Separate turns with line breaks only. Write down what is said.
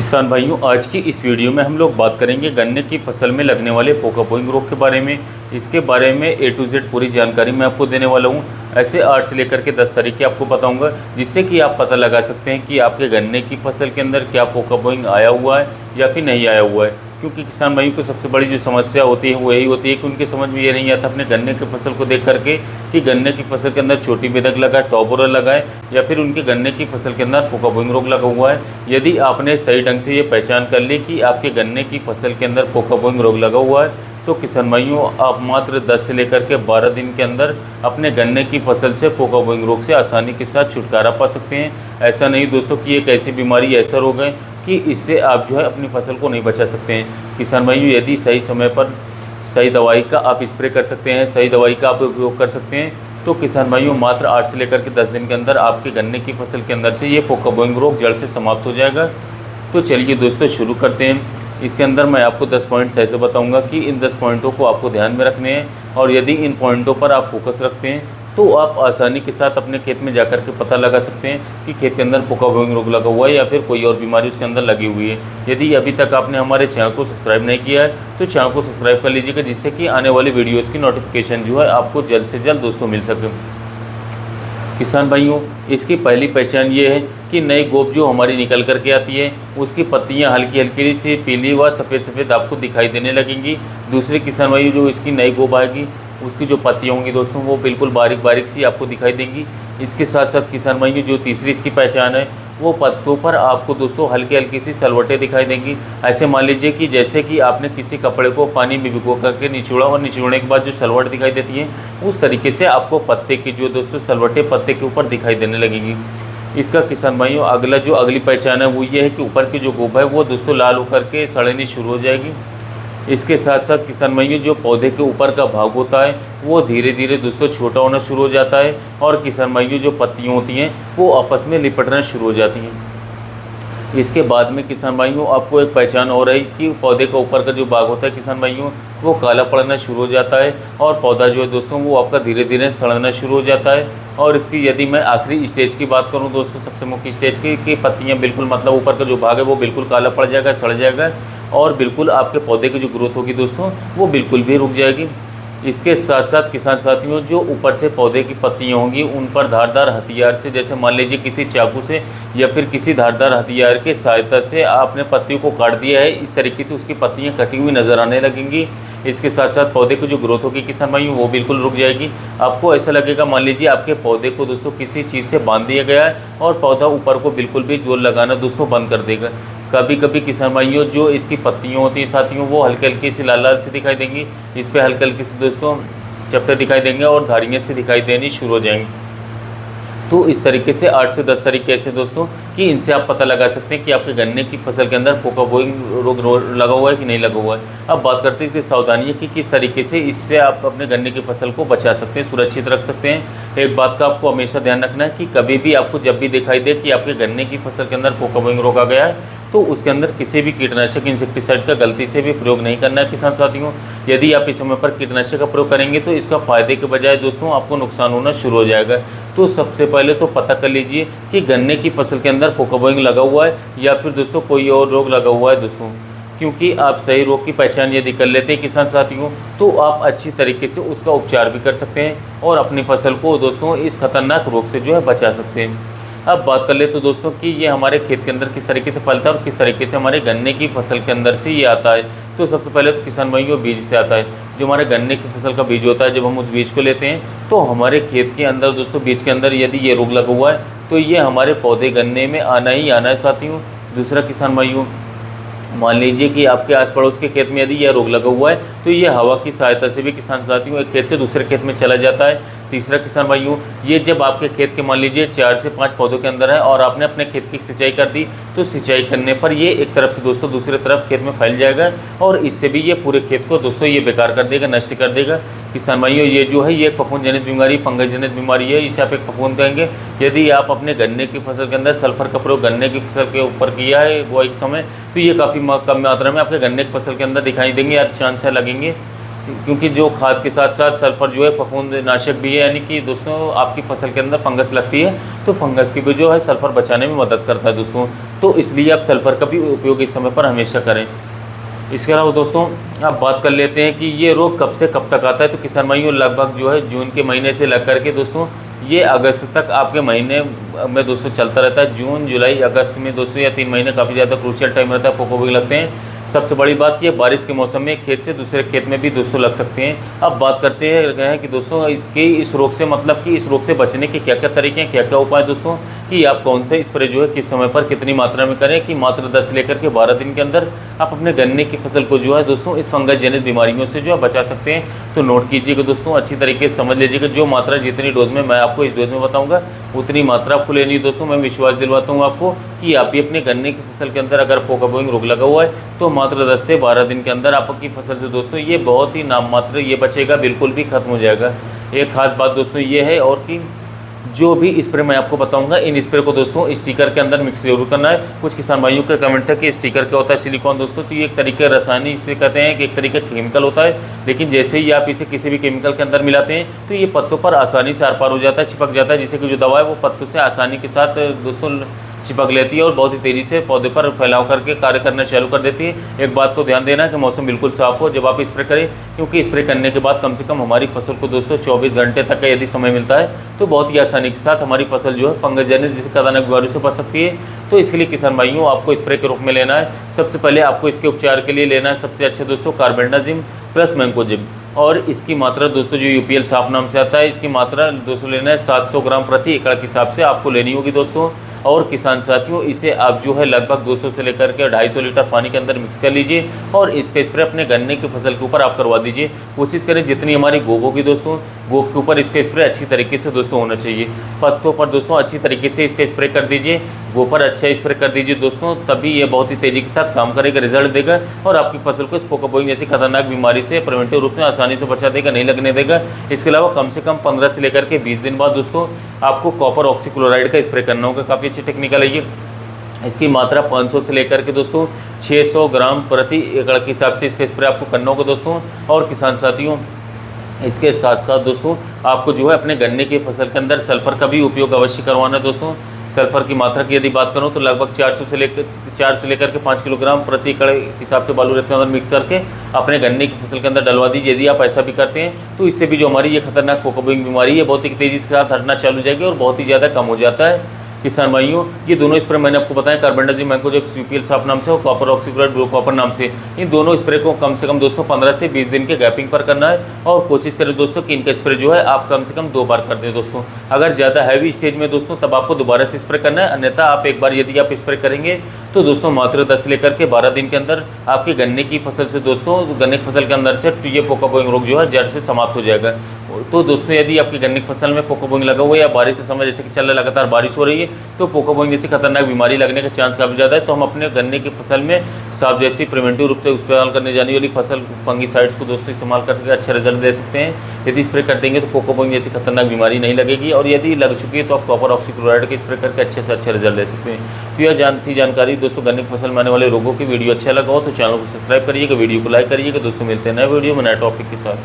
किसान भाइयों, आज की इस वीडियो में हम लोग बात करेंगे गन्ने की फसल में लगने वाले पोका पोइंग रोग के बारे में। इसके बारे में A to Z पूरी जानकारी मैं आपको देने वाला हूं। ऐसे 8 से लेकर के 10 तरीके आपको बताऊंगा, जिससे कि आप पता लगा सकते हैं कि आपके गन्ने की फसल के अंदर क्या पोका पोइंग आया हुआ है या फिर नहीं आया हुआ है। क्योंकि किसान भाइयों को सबसे बड़ी जो समस्या होती है वो यही होती है कि उनके समझ में ये नहीं आता अपने गन्ने की फसल को देख करके कि गन्ने की फसल के अंदर छोटी बेधक लगा है, टॉबोरर लगा है, या फिर उनके गन्ने की फसल के अंदर पोका पोइंग रोग लगा हुआ है। यदि आपने सही ढंग से ये पहचान कर ली कि आपके गन्ने की फसल के अंदर पोका पोइंग रोग लगा हुआ है, तो किसान भाइयों आप मात्र 10 से लेकर के 12 दिन के अंदर अपने गन्ने की फसल से पोका पोइंग रोग से आसानी के साथ छुटकारा पा सकते हैं। ऐसा नहीं दोस्तों कि एक ऐसी बीमारी, ऐसा रोग है कि इससे आप जो है अपनी फसल को नहीं बचा सकते हैं। किसान भाइयों, यदि सही समय पर सही दवाई का आप स्प्रे कर सकते हैं, सही दवाई का आप उपयोग कर सकते हैं, तो किसान भाइयों मात्र 8 से लेकर के 10 दिन के अंदर आपके गन्ने की फसल के अंदर से ये पोका पोइंग रोग जड़ से समाप्त हो जाएगा। तो चलिए दोस्तों शुरू करते हैं। इसके अंदर मैं आपको 10 पॉइंट्स ऐसे बताऊंगा कि इन 10 पॉइंटों को आपको ध्यान में रखने हैं, और यदि इन पॉइंटों पर आप फोकस रखते हैं तो आप आसानी के साथ अपने खेत में जाकर के पता लगा सकते हैं कि खेत के अंदर पोका पोइंग रोग लगा हुआ है या फिर कोई और बीमारी उसके अंदर लगी हुई है। यदि अभी तक आपने हमारे चैनल को सब्सक्राइब नहीं किया है तो चैनल को सब्सक्राइब कर लीजिएगा, जिससे कि आने वाली वीडियोज़ की नोटिफिकेशन जो है आपको जल्द से जल्द दोस्तों मिल सके। किसान भाइयों, इसकी पहली पहचान ये है कि नई गोब जो हमारी निकल करके आती है उसकी पत्तियां हल्की हल्की सी पीली व सफ़ेद सफ़ेद आपको दिखाई देने लगेंगी। दूसरे किसान भाइयों, जो इसकी नई गोब आएगी उसकी जो पत्तियां होंगी दोस्तों वो बिल्कुल बारीक बारीक सी आपको दिखाई देंगी। इसके साथ साथ किसान भाइयों, जो तीसरी इसकी पहचान है वो पत्तों पर आपको दोस्तों हल्की हल्की सी सलवटें दिखाई देंगी। ऐसे मान लीजिए कि जैसे कि आपने किसी कपड़े को पानी में भिगो करके निचोड़ा और निचोड़ने के बाद जो सलवट दिखाई देती है, उस तरीके से आपको पत्ते की जो दोस्तों सलवटें पत्ते के ऊपर दिखाई देने लगेंगी। इसका किसान भाइयों अगली पहचान है वो ये है कि ऊपर की जो गोब है वो दोस्तों लाल होकर के सड़नी शुरू हो जाएगी। इसके साथ साथ किसान भाइयों, जो पौधे के ऊपर का भाग होता है वो धीरे धीरे दोस्तों छोटा होना शुरू हो जाता है, और किसान भाइयों जो पत्तियाँ होती हैं वो आपस में लिपटना शुरू हो जाती हैं। इसके बाद में किसान भाइयों आपको एक पहचान और है कि पौधे का ऊपर का जो भाग होता है किसान भाइयों वो काला पड़ना शुरू हो जाता है, और पौधा जो है दोस्तों वो आपका धीरे धीरे सड़ना शुरू हो जाता है। और इसकी यदि मैं आखिरी स्टेज की बात करूं दोस्तों, सबसे मुख्य स्टेज की पत्तियां बिल्कुल मतलब ऊपर का जो भाग है वो बिल्कुल काला पड़ जाएगा, सड़ जाएगा, और बिल्कुल आपके पौधे की जो ग्रोथ होगी दोस्तों वो बिल्कुल भी रुक जाएगी। इसके साथ साथ किसान साथियों, जो ऊपर से पौधे की पत्तियां होंगी उन पर धारदार हथियार से, जैसे मान लीजिए किसी चाकू से या फिर किसी धारदार हथियार के सहायता से आपने पत्तियों को काट दिया है, इस तरीके से उसकी पत्तियां कटी हुई नज़र आने लगेंगी। इसके साथ साथ पौधे की जो ग्रोथ होगी किसान भाइयों वो बिल्कुल रुक जाएगी। आपको ऐसा लगेगा, मान लीजिए आपके पौधे को दोस्तों किसी चीज़ से बांध दिया गया है और पौधा ऊपर को बिल्कुल भी जोर लगाना दोस्तों बंद कर देगा। कभी कभी किसान भाइयों जो इसकी पत्तियाँ होती हैं साथियों वो हल्की हल्की सी लाल लाल से दिखाई देंगी, इस पर हल्के हल्के से दोस्तों चपटे दिखाई देंगे और धारियाँ से दिखाई देनी शुरू हो जाएंगी। तो इस तरीके से 8 से 10 तरीके ऐसे दोस्तों कि इनसे आप पता लगा सकते हैं कि आपके गन्ने की फसल के अंदर पोका पोइंग रोग लगा हुआ है कि नहीं लगा हुआ है। अब बात करते हैं इसकी सावधानी कि किस तरीके से इससे आप अपने गन्ने की फसल को बचा सकते हैं, सुरक्षित रख सकते हैं। एक बात का आपको हमेशा ध्यान रखना है कि कभी भी आपको जब भी दिखाई दे कि आपके गन्ने की फसल के अंदर पोका पोइंग रोग आ गया है तो उसके अंदर किसी भी कीटनाशक इंसेक्टिसाइड का गलती से भी प्रयोग नहीं करना है किसान साथियों। यदि आप इस समय पर कीटनाशक का प्रयोग करेंगे तो इसका फायदे के बजाय दोस्तों आपको नुकसान होना शुरू हो जाएगा। तो सबसे पहले तो पता कर लीजिए कि गन्ने की फसल के अंदर पोका पोइंग लगा हुआ है या फिर दोस्तों कोई और रोग लगा हुआ है दोस्तों। क्योंकि आप सही रोग की पहचान यदि कर लेते हैं किसान साथियों तो आप अच्छी तरीके से उसका उपचार भी कर सकते हैं और अपनी फसल को दोस्तों इस खतरनाक रोग से जो है बचा सकते हैं। अब बात कर ले तो दोस्तों कि ये हमारे खेत के अंदर किस तरीके से फलता है और किस तरीके से हमारे गन्ने की फसल के अंदर से ये आता है। तो सबसे पहले तो किसान भाइयों बीज से आता है। जो हमारे गन्ने की फसल का बीज होता है, जब हम उस बीज को लेते हैं तो हमारे खेत के अंदर दोस्तों बीज के अंदर यदि ये रोग लगा हुआ है तो ये हमारे पौधे गन्ने में आना ही आना है साथियों। दूसरा किसान भाइयों, मान लीजिए कि आपके आस पड़ोस के खेत में यदि यह रोग लगा हुआ है तो ये हवा की सहायता से भी किसान साथियों एक खेत से दूसरे खेत में चला जाता है। तीसरा किसान भाइयों, ये जब आपके खेत के मान लीजिए 4 से 5 पौधों के अंदर है और आपने अपने खेत की सिंचाई कर दी तो सिंचाई करने पर ये एक तरफ से दोस्तों दूसरी तरफ खेत में फैल जाएगा और इससे भी ये पूरे खेत को दोस्तों ये बेकार कर देगा, नष्ट कर देगा। किसान भाइयों, ये जो है ये फफूंद जनित बीमारी, फंगस जनित बीमारी है, इसे आप एक फफूंद कहेंगे। यदि आप अपने गन्ने की फसल के अंदर सल्फर का प्रयोग गन्ने की फसल के ऊपर किया है वो एक समय, तो ये काफ़ी कम मात्रा में आपके गन्ने की फसल के अंदर दिखाई देंगे या चांस लगेंगे। क्योंकि जो खाद के साथ साथ सल्फर जो है फफूंदनाशक भी है, यानी कि दोस्तों आपकी फसल के अंदर फंगस लगती है तो फंगस की भी जो है सल्फर बचाने में मदद करता है दोस्तों। तो इसलिए आप सल्फर का भी उपयोग इस समय पर हमेशा करें। इसके अलावा दोस्तों आप बात कर लेते हैं कि ये रोग कब से कब तक आता है। तो किसान भाइयों लगभग जो है जून के महीने से लग करके दोस्तों ये अगस्त तक आपके महीने में दोस्तों चलता रहता है। जून जुलाई अगस्त में दोस्तों या 3 महीने काफ़ी ज़्यादा क्रूशियल टाइम रहता है, पोको भी लगते हैं। सबसे बड़ी बात ये बारिश के मौसम में खेत से दूसरे खेत में भी दोस्तों लग सकते हैं। अब बात करते हैं कि दोस्तों इस रोग से मतलब कि इस रोग से बचने के क्या क्या तरीके हैं, क्या क्या उपाय दोस्तों, कि आप कौन सा स्प्रे जो है किस समय पर कितनी मात्रा में करें, कि मात्र 10 से लेकर के 12 दिन के अंदर आप अपने गन्ने की फसल को जो है दोस्तों इस फंगस जनित बीमारियों से जो है बचा सकते हैं। तो नोट कीजिएगा दोस्तों, अच्छी तरीके से समझ लीजिएगा। जो मात्रा जितनी डोज में मैं आपको इस डोज में बताऊंगा उतनी मात्रा आपको लेनी है दोस्तों। मैं विश्वास दिलवाता हूँ आपको कि आप भी अपने गन्ने की फसल के अंदर अगर पोका बोइंग रोग लगा हुआ है तो मात्र 10 से 12 दिन के अंदर आपकी फसल से दोस्तों ये बहुत ही नाम मात्र ये बचेगा, बिल्कुल भी खत्म हो जाएगा। एक खास बात दोस्तों ये है और कि जो भी स्प्रे मैं आपको बताऊंगा इन स्प्रे को दोस्तों स्टिकर के अंदर मिक्स जरूर करना है। कुछ किसान भाइयों का कमेंट है कि स्टिकर क्या होता है सिलिकॉन दोस्तों, तो ये एक तरीके रासायनिक इसे कहते हैं कि एक तरीके का केमिकल होता है, लेकिन जैसे ही आप इसे किसी भी केमिकल के अंदर मिलाते हैं तो ये पत्तों पर आसानी से आर पार हो जाता है, चिपक जाता है, जिससे कि जो दवा है वो पत्तों से आसानी के साथ दोस्तों चिपक लेती है और बहुत ही तेज़ी से पौधे पर फैलाव करके कार्य करना चालू कर देती है। एक बात को ध्यान देना कि मौसम बिल्कुल साफ हो जब आप स्प्रे करें, क्योंकि स्प्रे करने के बाद कम से कम हमारी फसल को दोस्तों 24 घंटे तक का यदि समय मिलता है तो बहुत ही आसानी के साथ हमारी फसल जो है फंगस जनित जिसे खतरनाक बीमारियों से बच सकती है। तो इसके लिए किसान भाइयों आपको स्प्रे के रूप में लेना है, सबसे पहले आपको इसके उपचार के लिए लेना है सबसे अच्छा दोस्तों कार्बेंडाजिम प्लस मैंकोजिब, और इसकी मात्रा दोस्तों जो यूपीएल साफ नाम से आता है इसकी मात्रा दोस्तों लेना है 700 ग्राम प्रति एकड़ के हिसाब से आपको लेनी होगी दोस्तों। और किसान साथियों इसे आप जो है लगभग 200 से लेकर के 250 लीटर पानी के अंदर मिक्स कर लीजिए और इसका स्प्रे अपने गन्ने की फसल के ऊपर आप करवा दीजिए। कोशिश करें जितनी हमारी गोब होगी दोस्तों गोब के ऊपर इसका स्प्रे अच्छी तरीके से दोस्तों होना चाहिए। पत्तों पर दोस्तों अच्छी तरीके से इसका स्प्रे कर दीजिए, गोब पर अच्छा स्प्रे कर दीजिए दोस्तों, तभी ये बहुत ही तेज़ी के साथ काम करेगा, रिजल्ट देगा और आपकी फसल को पोका बोइंग जैसी खतरनाक बीमारी से प्रिवेंटिव रूप से आसानी से बचा देगा, नहीं लगने देगा। इसके अलावा कम से कम 15 से लेकर के 20 दिन बाद दोस्तों आपको कॉपर ऑक्सीक्लोराइड का स्प्रे करना होगा। काफ़ी अच्छी टेक्निकल है ये। इसकी मात्रा 500 से लेकर के दोस्तों 600 ग्राम प्रति एकड़ के हिसाब से इसका स्प्रे आपको करना होगा दोस्तों। और किसान साथियों इसके साथ साथ दोस्तों आपको जो है अपने गन्ने की फसल के अंदर सल्फर का भी उपयोग अवश्य करवाना है दोस्तों। सल्फर की मात्रा की यदि बात करूं तो लगभग 4 से लेकर के 5 किलोग्राम प्रति एकड़ हिसाब से बालू रेत के अंदर मिक्स करके अपने गन्ने की फसल के अंदर डलवा दीजिए। यदि आप ऐसा भी करते हैं तो इससे भी जो हमारी ये खतरनाक पोका बोइंग बीमारी है बहुत ही तेज़ी के साथ हटना चालू हो जाएगी और बहुत ही ज़्यादा कम हो जाता है। किसान भाइयों ये दोनों स्प्रे मैंने आपको बताया कार्बेंडाजिम मैंकोजिब यूपीएल साफ नाम से और कॉपर ऑक्सीक्लोराइड ब्लू कॉपर नाम से, इन दोनों स्प्रे को कम से कम दोस्तों 15 से 20 दिन के गैपिंग पर करना है और कोशिश करें दोस्तों कि इनका स्प्रे जो है आप कम से कम 2 बार कर दें दोस्तों। अगर ज़्यादा हैवी स्टेज में दोस्तों तब आपको दोबारा से स्प्रे करना है, अन्यथा आप एक बार यदि आप स्प्रे करेंगे तो दोस्तों मात्र 10 से लेकर के 12 दिन के अंदर आपके गन्ने की फसल से दोस्तों गन्ने की फसल के अंदर से ये पोका बोइंग रोग जो है जड़ से समाप्त हो जाएगा। तो दोस्तों यदि आपकी गन्ने की फसल में पोका बोइंग लगा हुआ है या बारिश के समय जैसे कि चल रहा है लगातार बारिश हो रही है तो पोका बोइंग जैसी खतरनाक बीमारी लगने का चांस काफ़ी ज़्यादा है। तो हम अपने गन्ने की फसल में साफ जैसी प्रिवेंटिव रूप से इस्तेमाल करने जाने वाली फसल फंगीसाइड्स को दोस्तों इस्तेमाल करके अच्छे रिजल्ट दे सकते हैं। यदि स्प्रे कर देंगे तो पोका बोइंग जैसी खतरनाक बीमारी नहीं लगेगी और यदि लग चुकी है तो आप कॉपर ऑक्सीक्लोराइड के स्प्रे करके अच्छे से अच्छे रिजल्ट ले सकते हैं। तो यह जानकारी दोस्तों गन्ने की फसल में आने वाले रोगों की वीडियो अच्छा लगा हो तो चैनल को सब्सक्राइब करिएगा, वीडियो को लाइक करिएगा। दोस्तों मिलते हैं नए वीडियो में नए टॉपिक के साथ।